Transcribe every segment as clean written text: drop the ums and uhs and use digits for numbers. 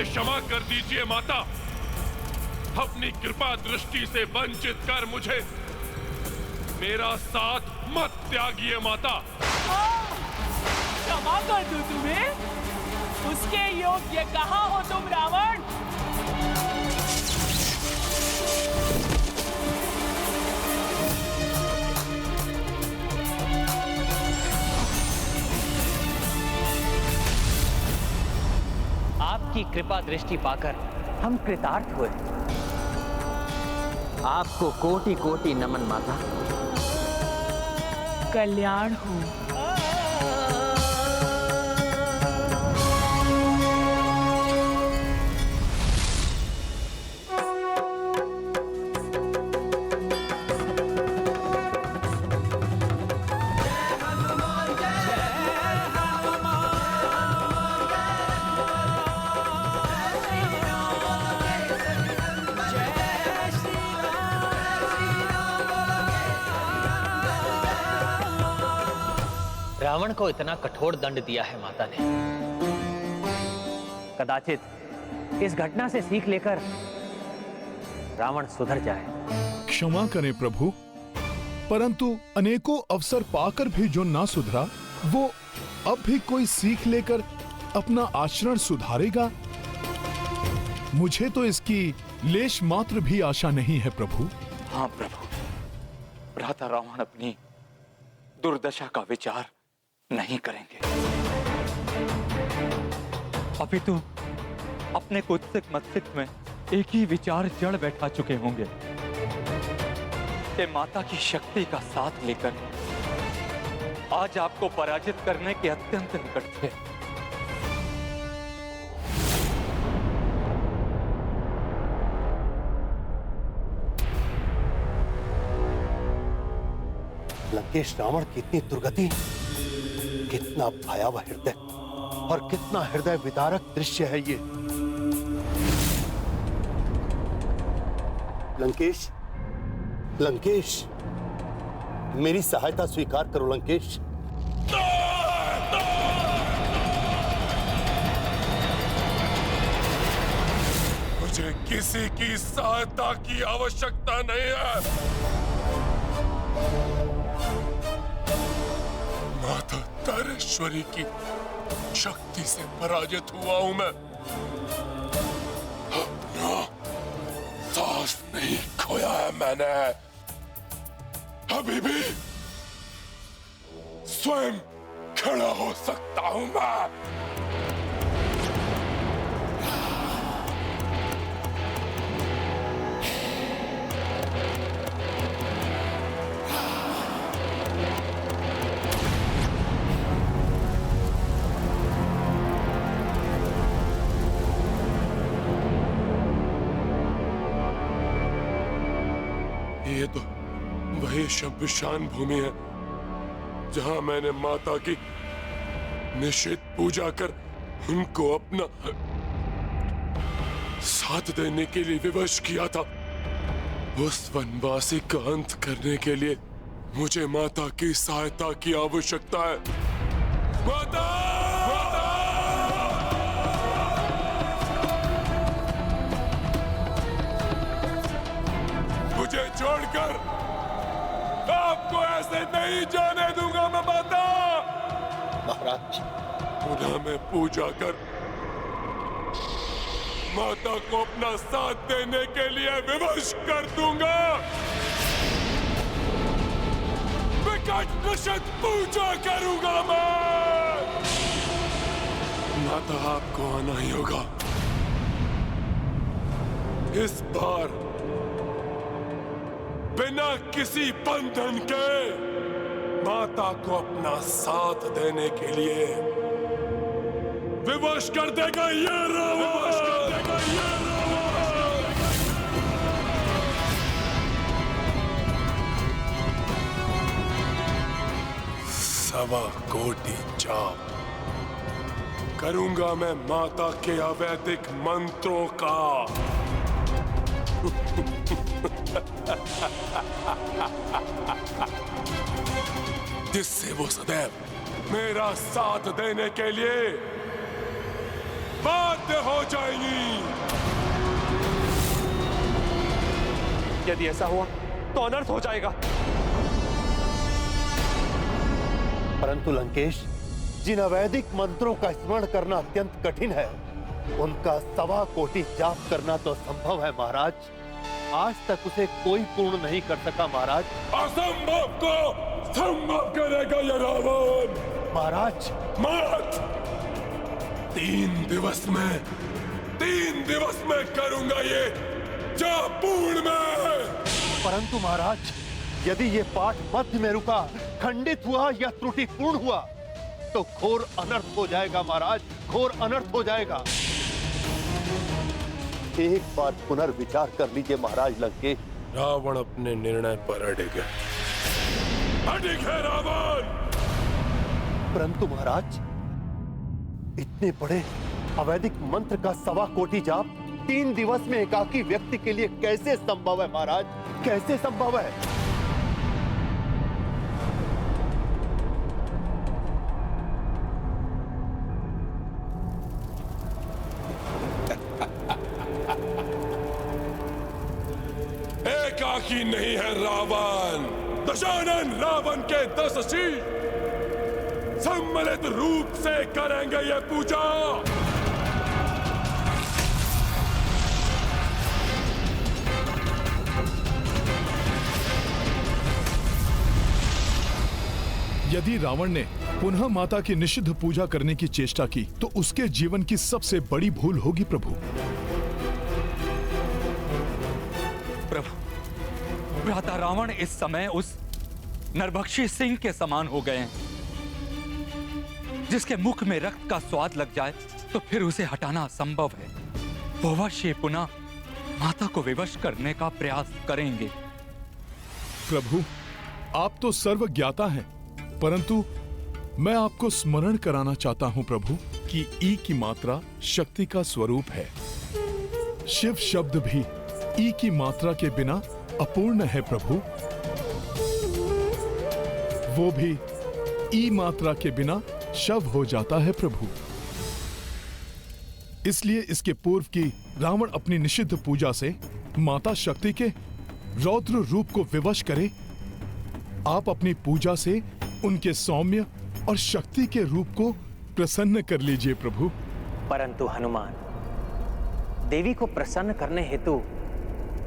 मुझे क्षमा कर दीजिए माता। अपनी कृपा दृष्टि से वंचित कर मुझे मेरा साथ मत त्यागिए माता। क्षमा कर दूं तुम्हें? उसके योग्य कहाँ हो तुम रावण? आपकी कृपा दृष्टि पाकर हम कृतार्थ हुए। आपको कोटि कोटि नमन माता। कल्याण हो। रावण को इतना कठोर दंड दिया है माता ने। कदाचित इस घटना से सीख लेकर रावण सुधर जाए। क्षमा करें प्रभु, परंतु अनेकों अवसर पाकर भी जो ना सुधरा, वो अब भी कोई सीख लेकर अपना आचरण सुधारेगा? मुझे तो इसकी लेश मात्र भी आशा नहीं है प्रभु। हाँ प्रभु, भ्राता रावण अपनी दुर्दशा का विचार नहीं करेंगे। अपितु अपने कुत्सित मस्तिष्क में एक ही विचार जड़ बैठा चुके होंगे कि माता की शक्ति का साथ लेकर आज आपको पराजित करने के अत्यंत निकट थे। लंकेश, रावण की इतनी दुर्गति, कितना भयावह हृदय और कितना हृदय विदारक दृश्य है ये। लंकेश, लंकेश, मेरी सहायता स्वीकार करो लंकेश। मुझे किसी की सहायता की आवश्यकता नहीं है। माता तारेश्वरी की शक्ति से पराजित हुआ हूं मैं। अपना साहस नहीं खोया है मैंने। अभी भी स्वयं खड़ा हो सकता हूं मैं। ये तो वही शमशान भूमि है जहां मैंने माता की निश्चित पूजा कर उनको अपना साथ देने के लिए विवश किया था। उस वनवासी का अंत करने के लिए मुझे माता की सहायता की आवश्यकता है। माता! मुझे छोड़कर आपको ऐसे नहीं जाने दूंगा मैं माता। महाराज, पुनः मैं पूजा कर माता को अपना साथ देने के लिए विवश कर दूंगा। विकट निषद पूजा करूंगा मैं। माता, आपको आना ही होगा। इस बार बिना किसी बंधन के माता को अपना साथ देने के लिए विवश कर देगा ये रावण। सवा कोटि जाप करूंगा मैं माता के अवैधिक मंत्रों का। जिससे वो सदैव मेरा साथ देने के लिए बाध्य हो जाएंगी। यदि ऐसा हुआ तो अनर्थ हो जाएगा। परंतु लंकेश, जिन अवैदिक मंत्रों का स्मरण करना अत्यंत कठिन है, उनका 1.25 कोटि जाप करना तो संभव है महाराज। आज तक उसे कोई पूर्ण नहीं कर सका महाराज। असंभव को संभव करेगा ये रावण। महाराज मत! 3 दिवस में करूंगा ये जाप पूर्ण में। परंतु महाराज, यदि ये पाठ मध्य में रुका, खंडित हुआ या त्रुटिपूर्ण हुआ तो घोर अनर्थ हो जाएगा महाराज, घोर अनर्थ हो जाएगा। एक बार पुनर्विचार कर लीजिए महाराज लंकेश। रावण अपने निर्णय पर अडिग है। अडिग है रावण। परंतु महाराज, इतने बड़े अवैदिक मंत्र का 1.25 कोटि जाप 3 दिवस में एकाकी व्यक्ति के लिए कैसे संभव है महाराज, कैसे संभव है? एकाकी नहीं है रावण। दशानन रावण के 10 शीश सम्मिलित रूप से करेंगे ये पूजा। यदि रावण ने पुनः माता की निषिद्ध पूजा करने की चेष्टा की तो उसके जीवन की सबसे बड़ी भूल होगी प्रभु। प्रभु, भ्राता रावण इस समय उस नरभक्षी सिंह के समान हो गए हैं, जिसके मुख में रक्त का स्वाद लग जाए तो फिर उसे हटाना असंभव है। वो अवश्य पुनः माता को विवश करने का प्रयास करेंगे। प्रभु, आप तो सर्वज्ञाता हैं, परंतु मैं आपको स्मरण कराना चाहता हूं प्रभु कि ई की मात्रा शक्ति का स्वरूप है। शिव शब्द भी ई की मात्रा के बिना अपूर्ण है प्रभु। वो भी ई मात्रा के बिना शव हो जाता है प्रभु। इसलिए इसके पूर्व की रावण अपनी निषिद्ध पूजा से माता शक्ति के रौद्र रूप को विवश करे। आप अपनी पूजा से उनके सौम्य और शक्ति के रूप को प्रसन्न कर लीजिए प्रभु। परंतु हनुमान, देवी को प्रसन्न करने हेतु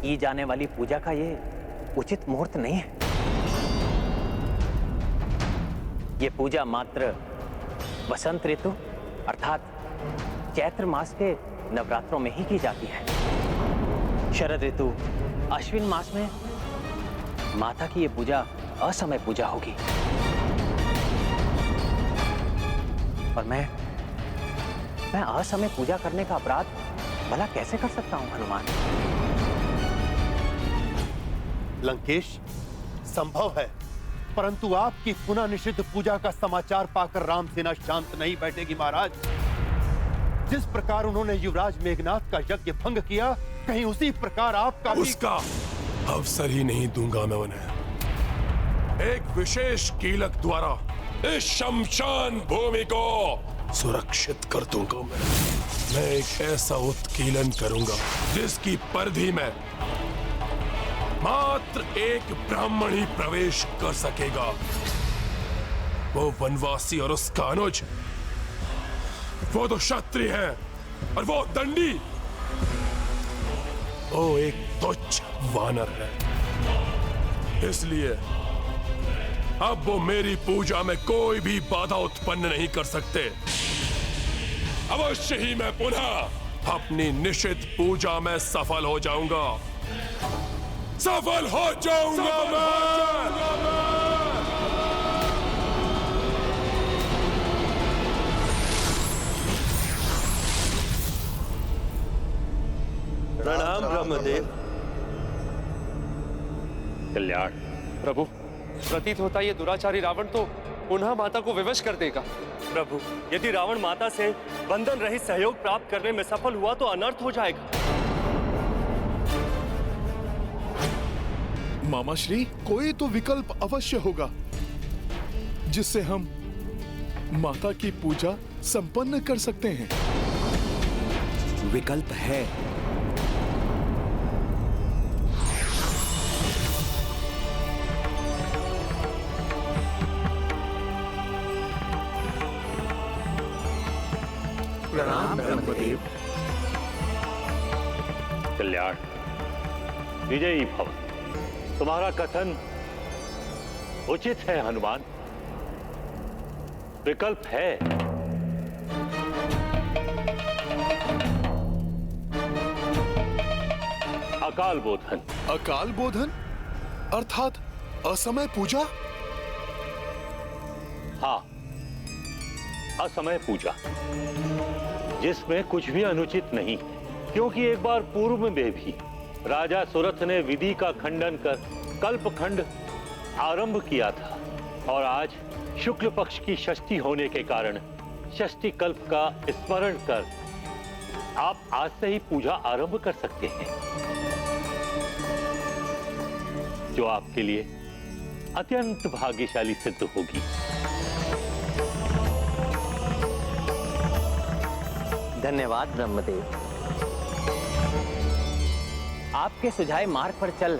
की जाने वाली पूजा का ये उचित मुहूर्त नहीं है। ये पूजा मात्र वसंत ऋतु अर्थात चैत्र मास के नवरात्रों में ही की जाती है। शरद ऋतु अश्विन मास में माता की ये पूजा असमय पूजा होगी। और मैं असमय पूजा करने का अपराध भला कैसे कर सकता हूं हनुमान? लंकेश, संभव है, परंतु आपकी पुनः निषिद्ध पूजा का समाचार पाकर रामसेना शांत नहीं बैठेगी महाराज। जिस प्रकार उन्होंने युवराज मेघनाथ का यज्ञ भंग किया, कहीं उसी प्रकार आपका भी... उसका अवसर ही नहीं दूंगा मैं उन्हें। एक विशेष कीलक द्वारा इस शमशान भूमि को सुरक्षित कर दूंगा। मैं एक ऐसा उत्कीलन करूंगा जिसकी परिधि में मात्र एक ब्राह्मण ही प्रवेश कर सकेगा। वो वनवासी और उसका अनुज, वो तो क्षत्रिय है और वो दंडी, वो एक तुच्छ वानर है। इसलिए अब वो मेरी पूजा में कोई भी बाधा उत्पन्न नहीं कर सकते। अवश्य ही मैं पुनः अपनी निषिद्ध पूजा में सफल हो जाऊंगा। सफल हो जाऊंगा मैं। प्रणाम ब्रह्मदेव। कल्याण। प्रभु, प्रतीत होता ये दुराचारी रावण तो पुनः माता को विवश कर देगा। प्रभु, यदि रावण माता से बंधन रहित सहयोग प्राप्त करने में सफल हुआ तो अनर्थ हो जाएगा। मामा श्री, कोई तो विकल्प अवश्य होगा जिससे हम माता की पूजा संपन्न कर सकते हैं। विकल्प है। प्रणाम ब्रह्मदेव। कल्याण, विजयी भव। तुम्हारा कथन उचित है हनुमान। विकल्प है। अकाल बोधन। अकाल बोधन अर्थात असमय पूजा? हाँ, असमय पूजा, जिसमें कुछ भी अनुचित नहीं, क्योंकि एक बार पूर्व में भी राजा सुरथ ने विधि का खंडन कर कल्पखंड आरंभ किया था और आज शुक्ल पक्ष की षष्ठी होने के कारण षष्ठी कल्प का स्मरण कर आप आज से ही पूजा आरंभ कर सकते हैं, जो आपके लिए अत्यंत भाग्यशाली सिद्ध होगी। धन्यवाद ब्रह्मदेव। आपके सुझाए मार्ग पर चल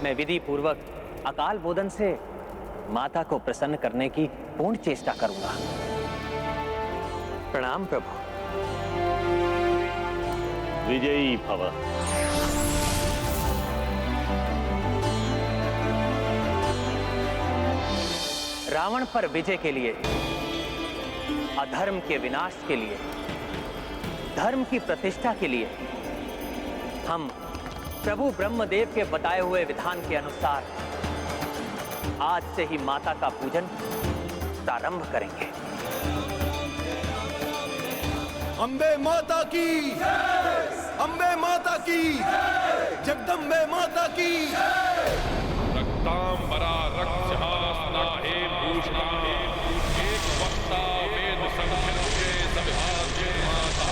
मैं विधि पूर्वक अकाल बोधन से माता को प्रसन्न करने की पूर्ण चेष्टा करूंगा। प्रणाम प्रभु। विजयी भव। रावण पर विजय के लिए, अधर्म के विनाश के लिए, धर्म की प्रतिष्ठा के लिए हम प्रभु ब्रह्मदेव के बताए हुए विधान के अनुसार आज से ही माता का पूजन प्रारंभ करेंगे। अंबे माता की, अंबे माता की, जगदम्बे माता की। रक्तांबरा रक्षासना हे भूषणा, एक वक्ता वेद संख्य सविभाज्य माता,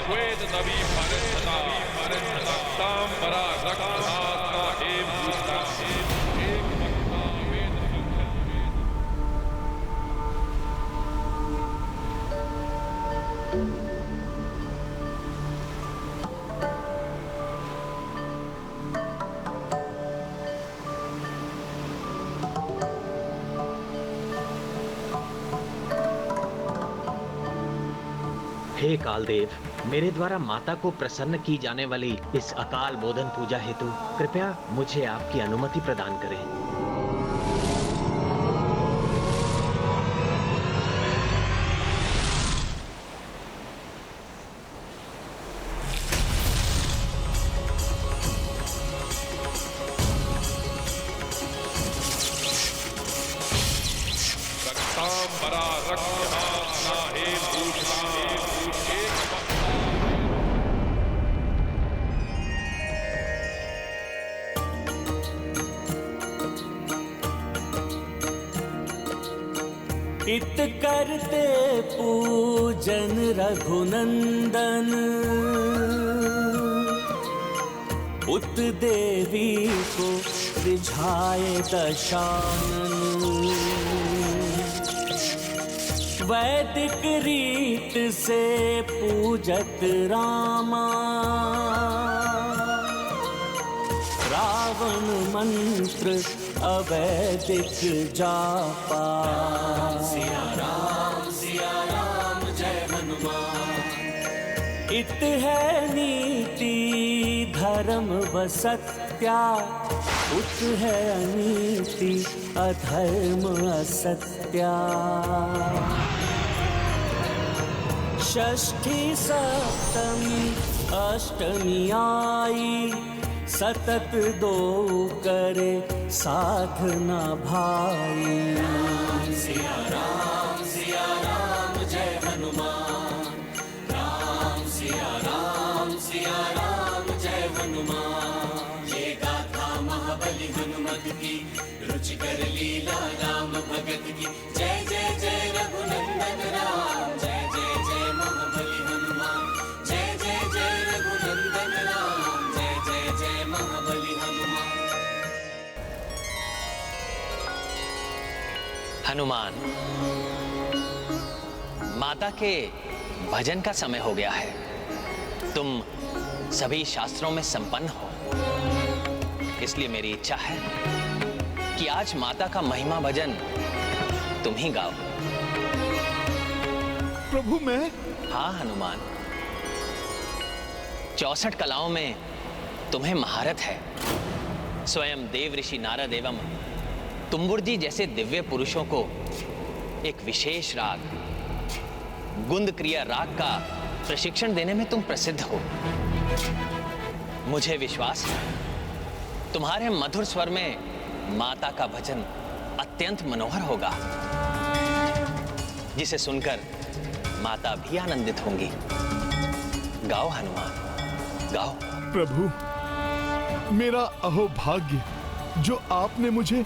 श्वेत नवी परंपरा, रक्तांबरा रक्षासना हे भूषणा, एक वक्ता वेद हे कालदेव, मेरे द्वारा माता को प्रसन्न की जाने वाली इस अकाल बोधन पूजा हेतु कृपया मुझे आपकी अनुमति प्रदान करें। रक्तांबरा रक्षासना हे भूषणा, इत करते पूजन रघुनंदन, उत देवी को रिझाए दशानन। वैदिक रीत से पूजत रामा, रावण मंत्र अवैदिक जापा। सिया राम जय हनुमान। इत है नीति धर्म व सत्या, उत है अनीति अधर्म असत्या। षष्ठी सप्तमी अष्टमी आई, सतत दो करे साधना भाई। सिया राम जय हनुमान। राम सिया राम जय हनुमान। ये गाथा महाबली हनुमत की, रुचिकर लीला राम भगत की। जय जय जय रघुनंदन राम, जय जय जय महाबली हनुमान। जय जय जय रघुनंदन राम, जय जय जय महाबली हनुमान। हनुमान, माता के भजन का समय हो गया है। तुम सभी शास्त्रों में संपन्न हो, इसलिए मेरी इच्छा है कि आज माता का महिमा भजन तुम ही गाओ। प्रभु मैं? हाँ हनुमान, 64 कलाओं में तुम्हें महारत है। स्वयं देव ऋषि नारद एवं तुम्बुर जी जैसे दिव्य पुरुषों को एक विशेष राग, गुंद क्रिया राग का प्रशिक्षण देने में तुम प्रसिद्ध हो। मुझे विश्वास है तुम्हारे मधुर स्वर में माता का भजन अत्यंत मनोहर होगा, जिसे सुनकर माता भी आनंदित होंगी। गाओ हनुमान, गाओ। प्रभु, मेरा अहोभाग्य जो आपने मुझे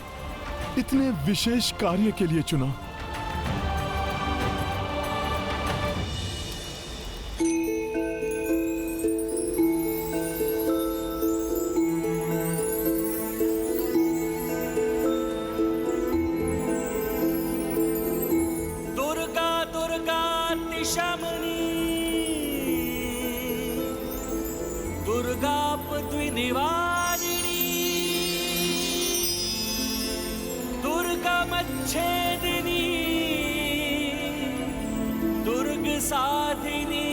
इतने विशेष कार्य के लिए चुना। दुर्गा दुर्गा तिशमनी, दुर्गा पद्विनिवारिणी, दुर्गा मच्छेदिनी, दुर्ग साधिनी,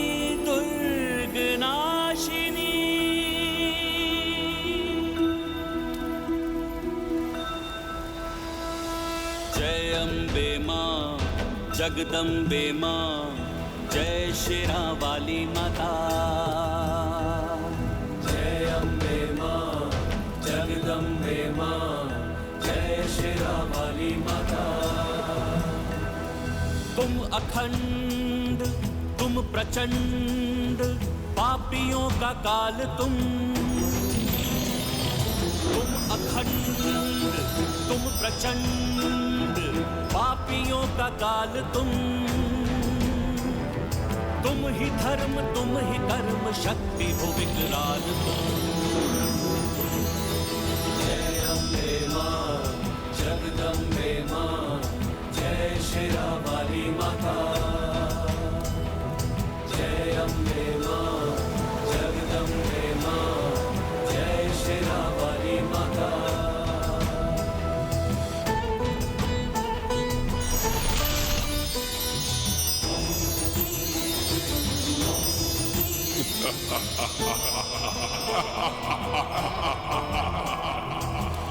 दुर्ग नाशिनी। जय अम्बे मां, जगदम्बे मां, जय शेरा वाली माता। जय अम्बे मां, जगदम्बे मां, जय शेरा वाली माता। तुम अखंड, तुम प्रचंड, पापियों का काल तुम अखंड, तुम प्रचंड, पापियों का काल तुम ही धर्म, तुम ही कर्म, शक्ति हो विकराल तुम। जय अम्बे मां, जगदम्बे मां, जय शेरा वाली माता। जय अम्बे मां, जगदम्बे मां, जय शेरा वाली माता।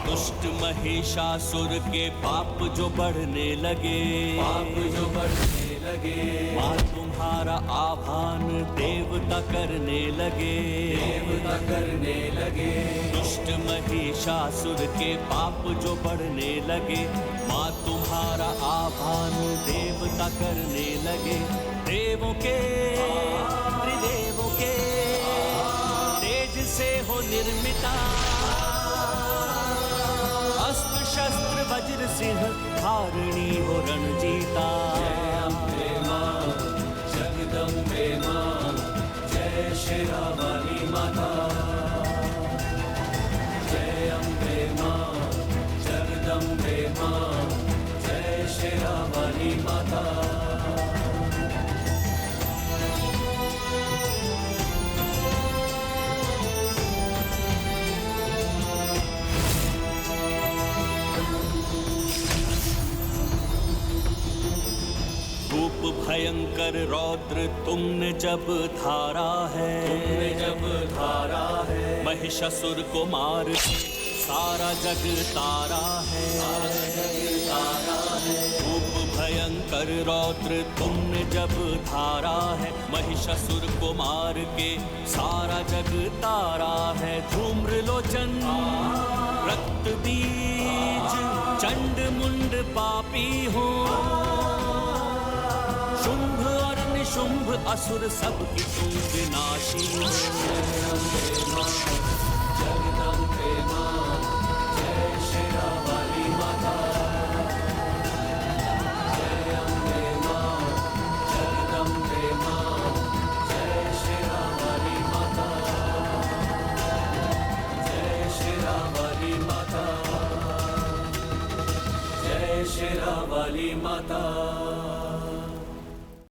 दुष्ट महिषासुर के पाप जो बढ़ने लगे, माँ तुम्हारा आह्वान देवता करने लगे, दुष्ट महिषासुर के पाप जो बढ़ने लगे, माँ तुम्हारा आह्वान देवता करने लगे। देवों के त्रिदेवों के तेज से हो निर्मिता, अस्त्र शस्त्र वज्र सिंह धारणी हो रणजीता। जय अम्बे मां, जगदम्बे मां, जय शेरा वाली माता। जय अम्बे मां, जगदम्बे मां, जय शेरा वाली माता। भयंकर रौद्र तुमने जब धारा है, महिषासुर को मार के सारा जग तारा है। रूप भयंकर रौद्र तुमने जब धारा है, महिषासुर को मार के सारा जग तारा है। धूम्र लोचन रक्त बीज चंड मुंड पापी हो, शुंभ और निशुंभ असुर सब की तुम विनाशी हो। जगदम्बे मां, जय शेरा वाली माता। जय अम्बे मां, जगदम्बे मां, जय शेरा वाली माता। जय शेरा वाली माता, जय शेरा वाली माता।